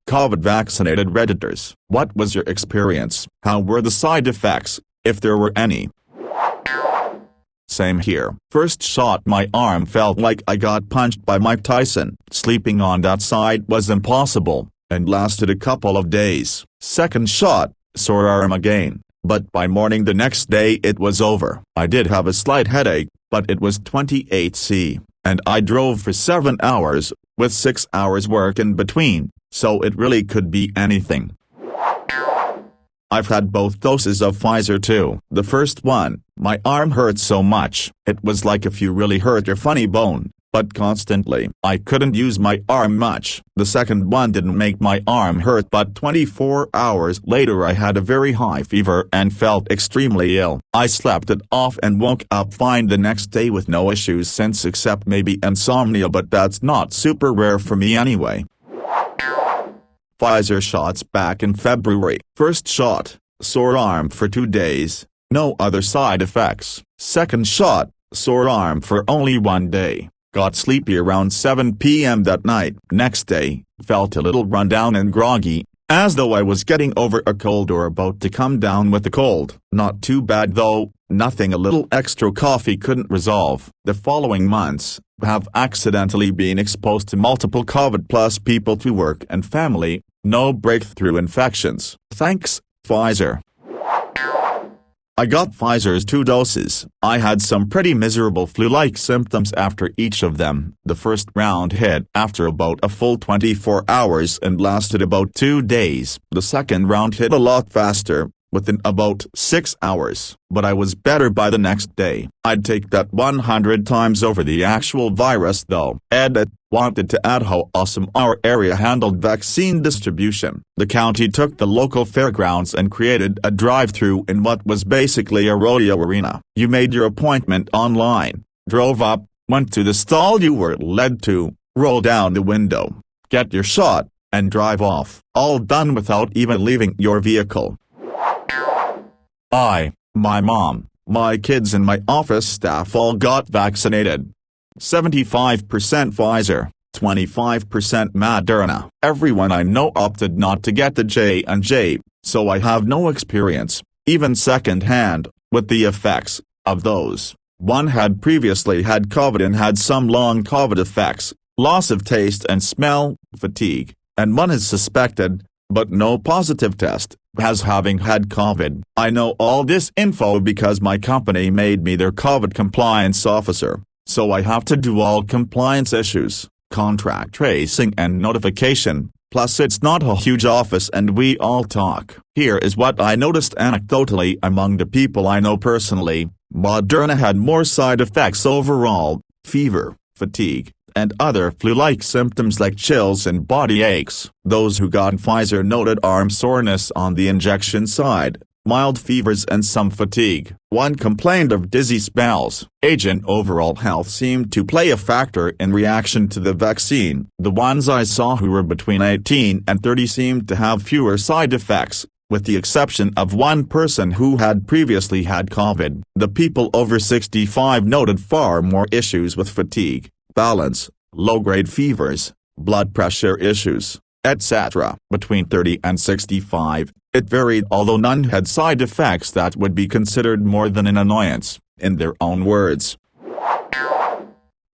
COVID vaccinated Redditors. What was your experience? How were the side effects, if there were any? Same here. First shot, my arm felt like I got punched by Mike Tyson. Sleeping on that side was impossible, and lasted a couple of days. Second shot, sore arm again, but by morning the next day it was over. I did have a slight headache, but it was 28°C, and I drove for 7 hours, with 6 hours work in between, so it really could be anything. I've had both doses of Pfizer too. The first one, my arm hurt so much, it was like if you really hurt your funny bone, but constantly. I couldn't use my arm much. The second one didn't make my arm hurt, but 24 hours later I had a very high fever and felt extremely ill. I slept it off and woke up fine the next day with no issues since, except maybe insomnia, but that's not super rare for me anyway. Pfizer shots back in February. First shot, sore arm for 2 days, no other side effects. Second shot, sore arm for only 1 day. Got sleepy around 7 p.m. that night. Next day, felt a little run down and groggy, as though I was getting over a cold or about to come down with a cold. Not too bad though, nothing a little extra coffee couldn't resolve. The following months, have accidentally been exposed to multiple COVID plus people through work and family, no breakthrough infections. Thanks, Pfizer. I got Pfizer's 2 doses. I had some pretty miserable flu-like symptoms after each of them. The first round hit after about a full 24 hours and lasted about 2 days. The second round hit a lot faster, within about 6 hours. But I was better by the next day. I'd take that 100 times over the actual virus though. Edit. Wanted to add how awesome our area handled vaccine distribution. The county took the local fairgrounds and created a drive-through in what was basically a rodeo arena. You made your appointment online, drove up, went to the stall you were led to, roll down the window, get your shot, and drive off. All done without even leaving your vehicle. My mom, my kids and my office staff all got vaccinated. 75% Pfizer, 25% Moderna. Everyone I know opted not to get the J&J, so I have no experience, even second-hand, with the effects of those. One had previously had COVID and had some long COVID effects, loss of taste and smell, fatigue, and one is suspected, but no positive test, as having had COVID. I know all this info because my company made me their COVID compliance officer. So I have to do all compliance issues, contract tracing and notification, plus it's not a huge office and we all talk. Here is what I noticed anecdotally among the people I know personally. Moderna had more side effects overall, fever, fatigue, and other flu-like symptoms like chills and body aches. Those who got Pfizer noted arm soreness on the injection side, mild fevers and some fatigue. One complained of dizzy spells. Age and overall health seemed to play a factor in reaction to the vaccine. The ones I saw who were between 18 and 30 seemed to have fewer side effects, with the exception of one person who had previously had COVID. The people over 65 noted far more issues with fatigue, balance, low-grade fevers, blood pressure issues, etc. Between 30 and 65, it varied, although none had side effects that would be considered more than an annoyance, in their own words.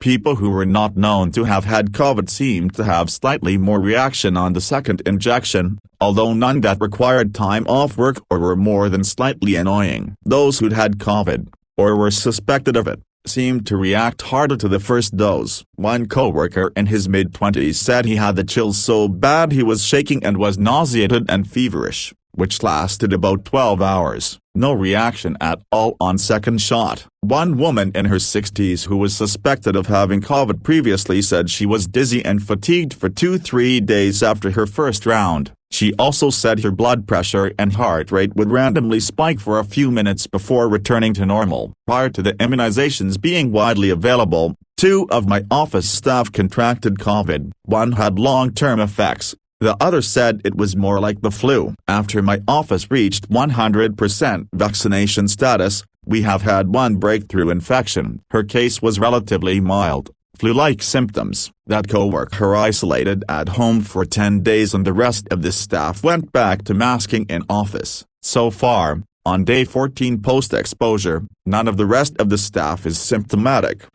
People who were not known to have had COVID seemed to have slightly more reaction on the second injection, although none that required time off work or were more than slightly annoying. Those who'd had COVID, or were suspected of it, seemed to react harder to the first dose. One coworker in his mid-20s said he had the chills so bad he was shaking and was nauseated and feverish, which lasted about 12 hours. No reaction at all on second shot. One woman in her 60s who was suspected of having COVID previously said she was dizzy and fatigued for 2-3 days after her first round. She also said her blood pressure and heart rate would randomly spike for a few minutes before returning to normal. Prior to the immunizations being widely available, 2 of my office staff contracted COVID. One had long-term effects. The other said it was more like the flu. After my office reached 100% vaccination status, we have had one breakthrough infection. Her case was relatively mild, flu-like symptoms. That coworker isolated at home for 10 days and the rest of the staff went back to masking in office. So far, on day 14 post-exposure, none of the rest of the staff is symptomatic.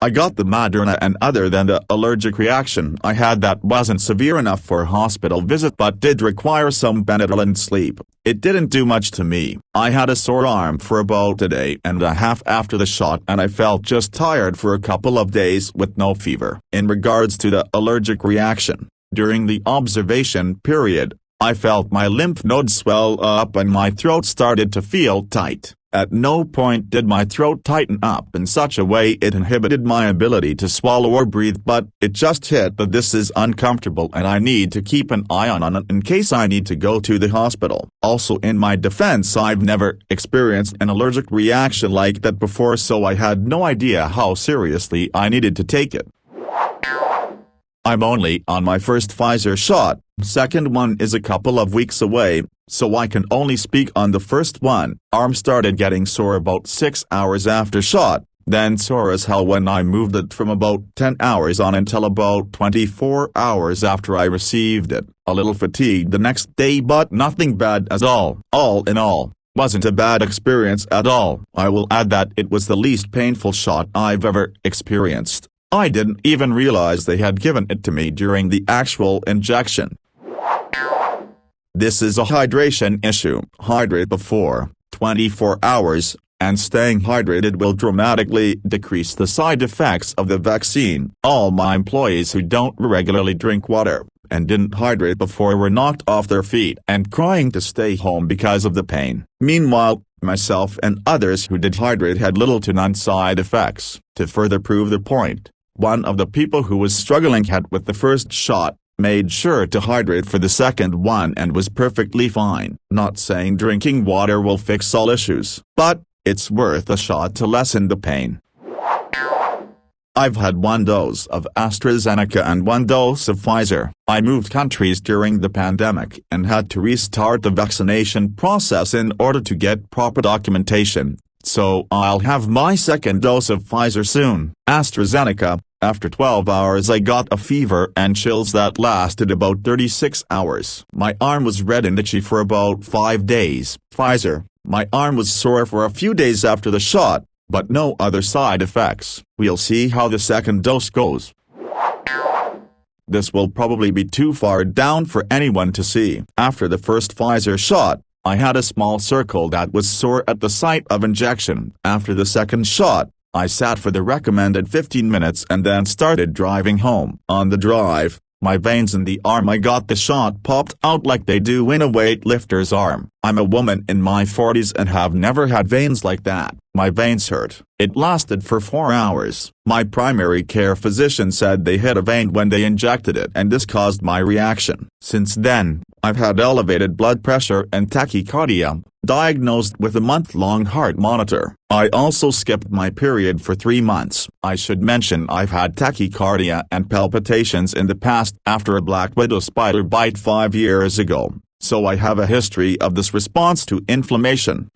I got the Moderna, and other than the allergic reaction I had that wasn't severe enough for a hospital visit but did require some Benadryl and sleep, it didn't do much to me. I had a sore arm for about a day and a half after the shot and I felt just tired for a couple of days with no fever. In regards to the allergic reaction, during the observation period, I felt my lymph nodes swell up and my throat started to feel tight. At no point did my throat tighten up in such a way it inhibited my ability to swallow or breathe, but it just hit that this is uncomfortable and I need to keep an eye on it in case I need to go to the hospital. Also, in my defense, I've never experienced an allergic reaction like that before, so I had no idea how seriously I needed to take it. I'm only on my first Pfizer shot, second one is a couple of weeks away, so I can only speak on the first one. Arm started getting sore about 6 hours after shot, then sore as hell when I moved it from about 10 hours on until about 24 hours after I received it. A little fatigued the next day but nothing bad at all. All in all, wasn't a bad experience at all. I will add that it was the least painful shot I've ever experienced. I didn't even realize they had given it to me during the actual injection. This is a hydration issue. Hydrate before 24 hours, and staying hydrated will dramatically decrease the side effects of the vaccine. All my employees who don't regularly drink water and didn't hydrate before were knocked off their feet and crying to stay home because of the pain. Meanwhile, myself and others who did hydrate had little to none side effects. To further prove the point, one of the people who was struggling with the first shot made sure to hydrate for the second one and was perfectly fine. Not saying drinking water will fix all issues, but it's worth a shot to lessen the pain. I've had 1 dose of AstraZeneca and 1 dose of Pfizer. I moved countries during the pandemic and had to restart the vaccination process in order to get proper documentation, so I'll have my second dose of Pfizer soon. AstraZeneca, after 12 hours I got a fever and chills that lasted about 36 hours. My arm was red and itchy for about 5 days. Pfizer, my arm was sore for a few days after the shot, but no other side effects. We'll see how the second dose goes. This will probably be too far down for anyone to see. After the first Pfizer shot, I had a small circle that was sore at the site of injection. After the second shot, I sat for the recommended 15 minutes and then started driving home. On the drive, my veins in the arm I got the shot popped out like they do in a weightlifter's arm. I'm a woman in my 40s and have never had veins like that. My veins hurt. It lasted for 4 hours. My primary care physician said they hit a vein when they injected it and this caused my reaction. Since then, I've had elevated blood pressure and tachycardia, diagnosed with a month-long heart monitor. I also skipped my period for 3 months. I should mention I've had tachycardia and palpitations in the past after a black widow spider bite 5 years ago, so I have a history of this response to inflammation.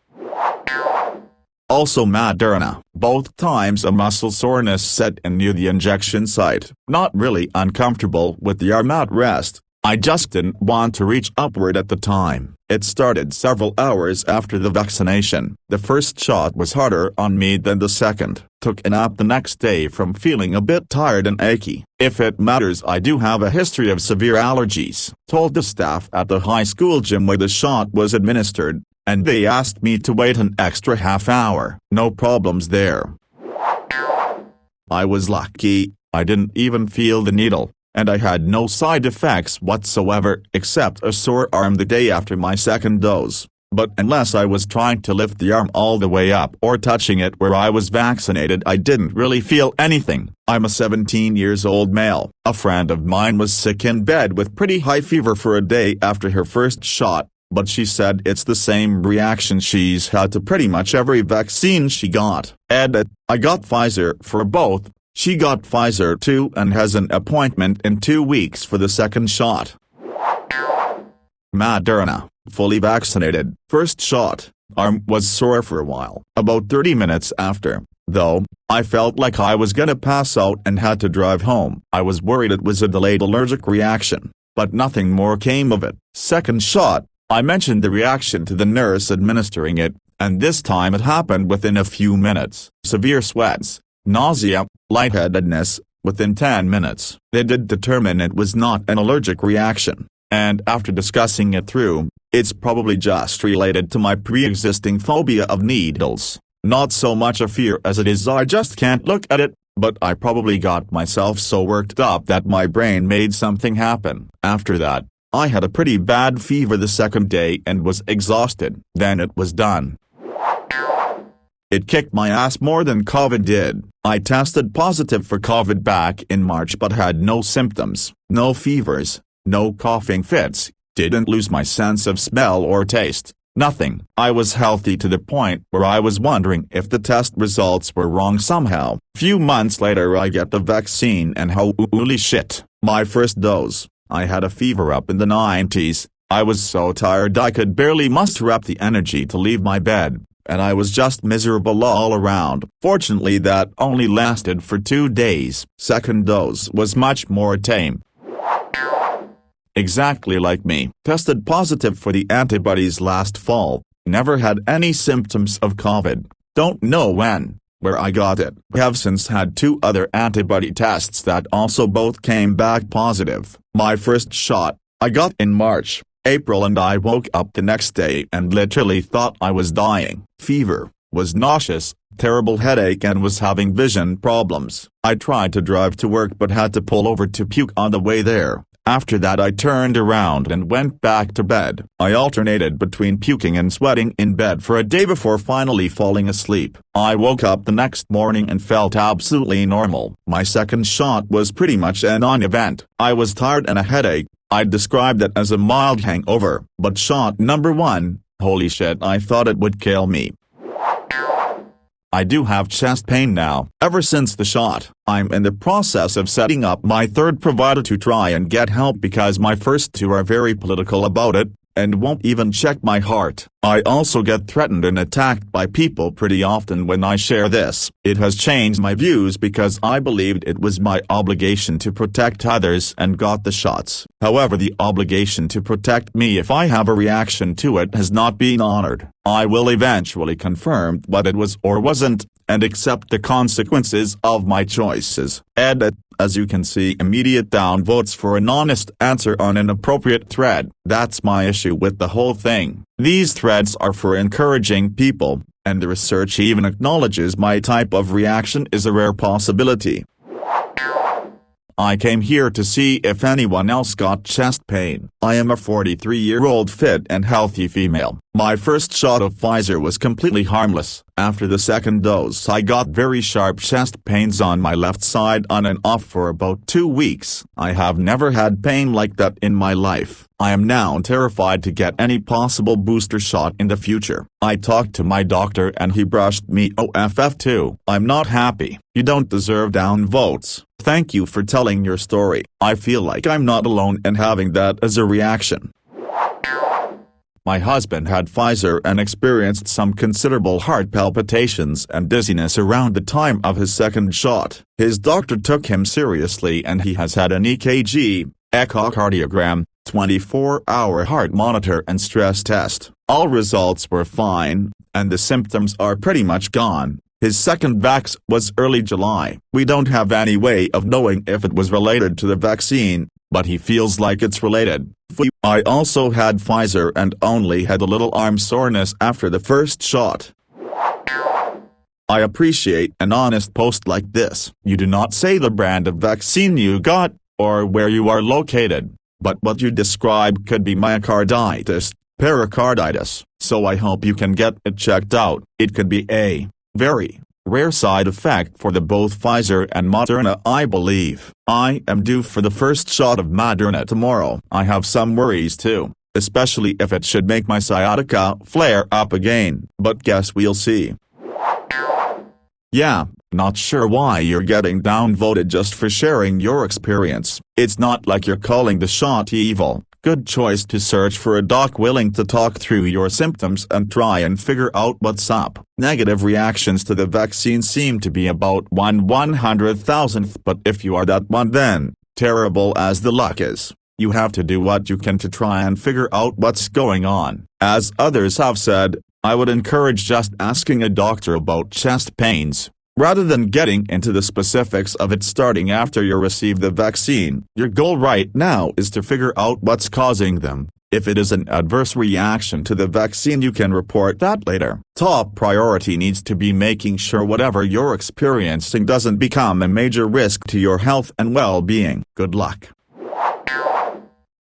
Also Moderna. Both times a muscle soreness set in near the injection site. Not really uncomfortable with the arm at rest. I just didn't want to reach upward at the time. It started several hours after the vaccination. The first shot was harder on me than the second. Took a nap the next day from feeling a bit tired and achy. If it matters, I do have a history of severe allergies. Told the staff at the high school gym where the shot was administered, and they asked me to wait an extra half hour. No problems there. I was lucky, I didn't even feel the needle, and I had no side effects whatsoever except a sore arm the day after my second dose. But unless I was trying to lift the arm all the way up or touching it where I was vaccinated, I didn't really feel anything. I'm a 17-year-old male. A friend of mine was sick in bed with pretty high fever for a day after her first shot, but she said it's the same reaction she's had to pretty much every vaccine she got. Edit: I got Pfizer for both. She got Pfizer too and has an appointment in 2 weeks for the second shot. Moderna, fully vaccinated. First shot, arm was sore for a while. About 30 minutes after, though. I felt like I was gonna pass out and had to drive home. I was worried it was a delayed allergic reaction, but nothing more came of it. Second shot, I mentioned the reaction to the nurse administering it, and this time it happened within a few minutes. Severe sweats, nausea, lightheadedness, within 10 minutes. They did determine it was not an allergic reaction, and after discussing it through, it's probably just related to my pre-existing phobia of needles. Not so much a fear as it is I just can't look at it, but I probably got myself so worked up that my brain made something happen. After that, I had a pretty bad fever the second day and was exhausted. Then it was done. It kicked my ass more than COVID did. I tested positive for COVID back in March but had no symptoms, no fevers, no coughing fits, didn't lose my sense of smell or taste. Nothing. I was healthy to the point where I was wondering if the test results were wrong somehow. Few months later I get the vaccine and holy shit, my first dose, I had a fever up in the 90s, I was so tired I could barely muster up the energy to leave my bed, and I was just miserable all around. Fortunately that only lasted for 2 days. Second dose was much more tame. Exactly like me. Tested positive for the antibodies last fall, never had any symptoms of COVID, don't know when, where I got it. Have since had 2 other antibody tests that also both came back positive. My first shot, I got in March, April, and I woke up the next day and literally thought I was dying. Fever, was nauseous, terrible headache and was having vision problems. I tried to drive to work but had to pull over to puke on the way there. After that I turned around and went back to bed. I alternated between puking and sweating in bed for a day before finally falling asleep. I woke up the next morning and felt absolutely normal. My second shot was pretty much a non-event. I was tired and a headache. I'd describe that as a mild hangover. But shot number 1, holy shit, I thought it would kill me. I do have chest pain now. Ever since the shot, I'm in the process of setting up my third provider to try and get help because my first 2 are very political about it, and won't even check my heart. I also get threatened and attacked by people pretty often when I share this. It has changed my views because I believed it was my obligation to protect others and got the shots. However, the obligation to protect me if I have a reaction to it has not been honored. I will eventually confirm what it was or wasn't, and accept the consequences of my choices. Edit. As you can see, immediate downvotes for an honest answer on an appropriate thread. That's my issue with the whole thing. These threads are for encouraging people, and the research even acknowledges my type of reaction is a rare possibility. I came here to see if anyone else got chest pain. I am a 43-year-old fit and healthy female. My first shot of Pfizer was completely harmless. After the second dose I got very sharp chest pains on my left side on and off for about 2 weeks. I have never had pain like that in my life. I am now terrified to get any possible booster shot in the future. I talked to my doctor and he brushed me off too. I'm not happy. You don't deserve downvotes. Thank you for telling your story. I feel like I'm not alone in having that as a reaction. My husband had Pfizer and experienced some considerable heart palpitations and dizziness around the time of his second shot. His doctor took him seriously and he has had an EKG, echocardiogram, 24-hour heart monitor and stress test. All results were fine, and the symptoms are pretty much gone. His second vax was early July. We don't have any way of knowing if it was related to the vaccine, but he feels like it's related. I also had Pfizer and only had a little arm soreness after the first shot. I appreciate an honest post like this. You do not say the brand of vaccine you got, or where you are located, but what you describe could be myocarditis, pericarditis, so I hope you can get it checked out. It could be a very rare side effect for the both Pfizer and Moderna, I believe. I am due for the first shot of Moderna tomorrow. I have some worries too, especially if it should make my sciatica flare up again, but guess we'll see. Yeah, not sure why you're getting downvoted just for sharing your experience. It's not like you're calling the shot evil, Good choice to search for a doc willing to talk through your symptoms and try and figure out what's up. Negative reactions to the vaccine seem to be about 1/100,000th, but if you are that one, then, terrible as the luck is, you have to do what you can to try and figure out what's going on. As others have said, I would encourage just asking a doctor about chest pains, rather than getting into the specifics of it starting after you receive the vaccine. Your goal right now is to figure out what's causing them. If it is an adverse reaction to the vaccine, you can report that later. Top priority needs to be making sure whatever you're experiencing doesn't become a major risk to your health and well-being. Good luck.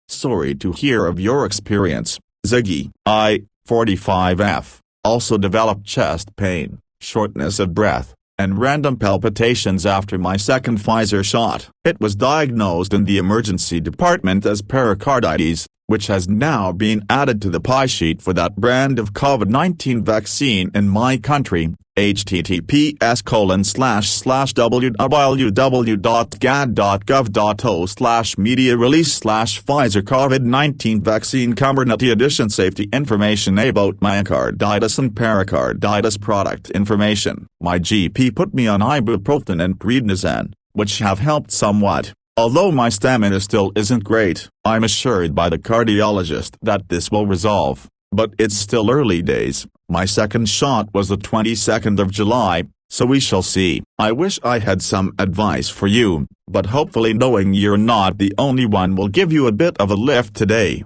Sorry to hear of your experience, Ziggy. I, 45F, also developed chest pain, shortness of breath, and random palpitations after my second Pfizer shot. It was diagnosed in the emergency department as pericarditis, which has now been added to the pie sheet for that brand of COVID-19 vaccine in my country. https://www.gad.gov.au/media-release/Pfizer COVID-19 vaccine Comirnaty edition safety information about myocarditis and pericarditis product information. My GP put me on ibuprofen and prednisone, which have helped somewhat. Although my stamina still isn't great, I'm assured by the cardiologist that this will resolve, but it's still early days. My second shot was the 22nd of July, so we shall see. I wish I had some advice for you, but hopefully knowing you're not the only one will give you a bit of a lift today.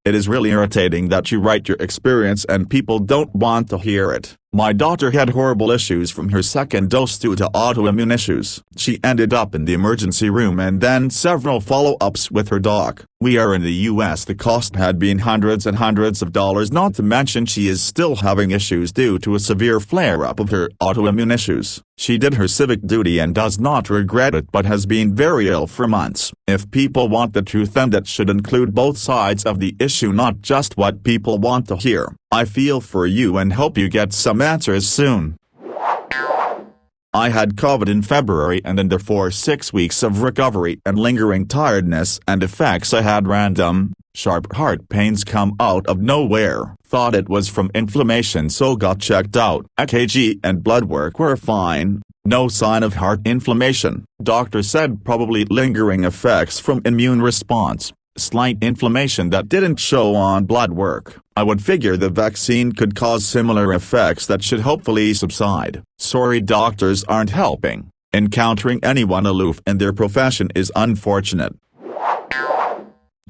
It is really irritating that you write your experience and people don't want to hear it. My daughter had horrible issues from her second dose due to autoimmune issues. She ended up in the emergency room and then several follow-ups with her doc. We are in the US. The cost had been hundreds and hundreds of dollars, not to mention she is still having issues due to a severe flare-up of her autoimmune issues. She did her civic duty and does not regret it, but has been very ill for months. If people want the truth, then that should include both sides of the issue, not just what people want to hear. I feel for you and hope you get some answers soon. I had COVID in February, and in the 4-6 weeks of recovery and lingering tiredness and effects, I had random, sharp heart pains come out of nowhere. Thought it was from inflammation, so got checked out. EKG and blood work were fine. No sign of heart inflammation. Doctor said probably lingering effects from immune response. Slight inflammation that didn't show on blood work. I would figure the vaccine could cause similar effects that should hopefully subside. Sorry, doctors aren't helping. Encountering anyone aloof in their profession is unfortunate.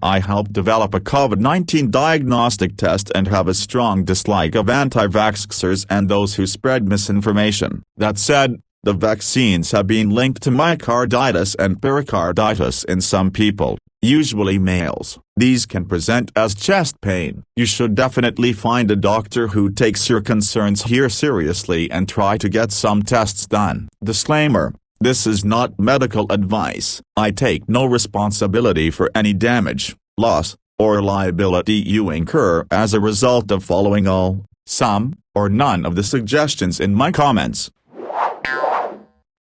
I helped develop a COVID-19 diagnostic test and have a strong dislike of anti-vaxxers and those who spread misinformation. That said, the vaccines have been linked to myocarditis and pericarditis in some people, usually males. These can present as chest pain. You should definitely find a doctor who takes your concerns here seriously and try to get some tests done. Disclaimer: this is not medical advice. I take no responsibility for any damage, loss, or liability you incur as a result of following all, some, or none of the suggestions in my comments.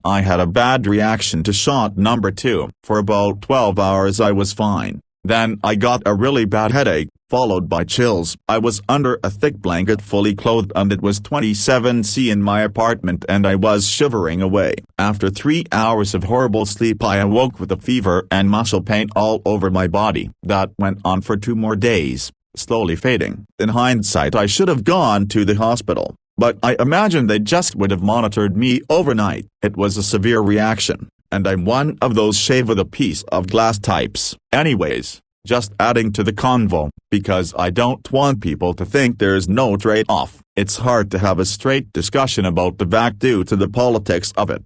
I had a bad reaction to shot number 2. For about 12 hours I was fine. Then I got a really bad headache, followed by chills. I was under a thick blanket fully clothed and it was 27 degrees in my apartment and I was shivering away. After 3 hours of horrible sleep I awoke with a fever and muscle pain all over my body. That went on for 2 more days, slowly fading. In hindsight I should have gone to the hospital, but I imagine they just would have monitored me overnight. It was a severe reaction, and I'm one of those shave with a piece of glass types. Anyways, just adding to the convo, because I don't want people to think there's no trade-off. It's hard to have a straight discussion about the vac due to the politics of it.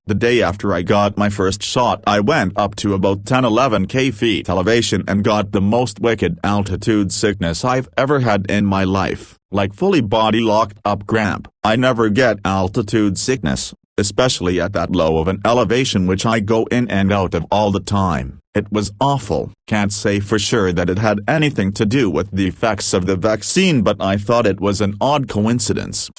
The day after I got my first shot I went up to about 10-11 feet elevation and got the most wicked altitude sickness I've ever had in my life, like fully body locked up cramp. I never get altitude sickness, especially at that low of an elevation which I go in and out of all the time. It was awful. Can't say for sure that it had anything to do with the effects of the vaccine, but I thought it was an odd coincidence.